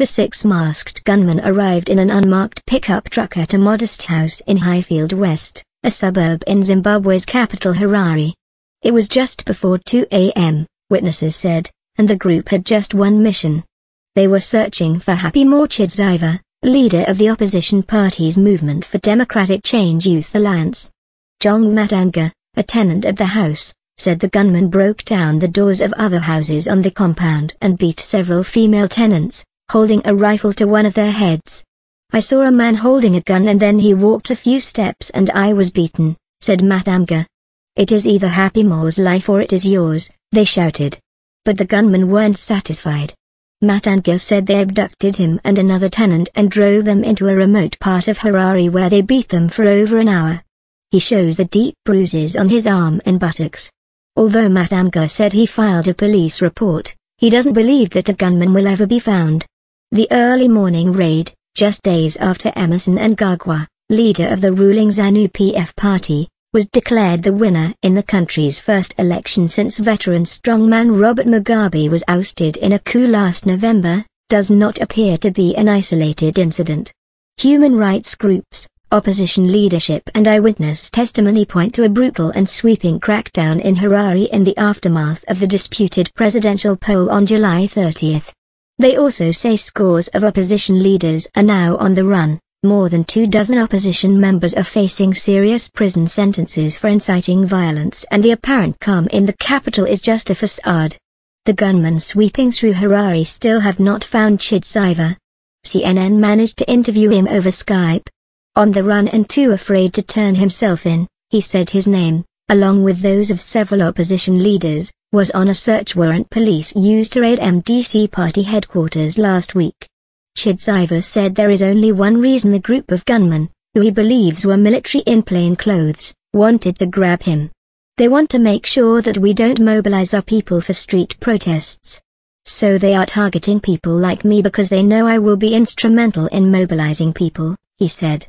The 6 masked gunmen arrived in an unmarked pickup truck at a modest house in Highfield West, a suburb in Zimbabwe's capital Harare. It was just before 2 a.m., witnesses said, and the group had just one mission. They were searching for Happy Chidziva, leader of the opposition party's Movement for Democratic Change Youth Alliance. Jong Matanga, a tenant of the house, said the gunmen broke down the doors of other houses on the compound and beat several female tenants, holding a rifle to one of their heads. "I saw a man holding a gun and then he walked a few steps and I was beaten," said Matanga. "It is either Happy Moore's life or it is yours," they shouted. But the gunmen weren't satisfied. Matanga said they abducted him and another tenant and drove them into a remote part of Harare where they beat them for over an hour. He shows the deep bruises on his arm and buttocks. Although Matanga said he filed a police report, he doesn't believe that the gunman will ever be found. The early morning raid, just days after Emerson Mnangagwa, leader of the ruling ZANU-PF party, was declared the winner in the country's first election since veteran strongman Robert Mugabe was ousted in a coup last November, does not appear to be an isolated incident. Human rights groups, opposition leadership and eyewitness testimony point to a brutal and sweeping crackdown in Harare in the aftermath of the disputed presidential poll on July 30. They also say scores of opposition leaders are now on the run. More than 24 opposition members are facing serious prison sentences for inciting violence, and the apparent calm in the capital is just a facade. The gunmen sweeping through Harare still have not found Chidziva. CNN managed to interview him over Skype. On the run and too afraid to turn himself in, he said his name, along with those of several opposition leaders, was on a search warrant police used to raid MDC party headquarters last week. Chidziva said there is only one reason the group of gunmen, who he believes were military in plain clothes, wanted to grab him. "They want to make sure that we don't mobilize our people for street protests. So they are targeting people like me because they know I will be instrumental in mobilizing people," he said.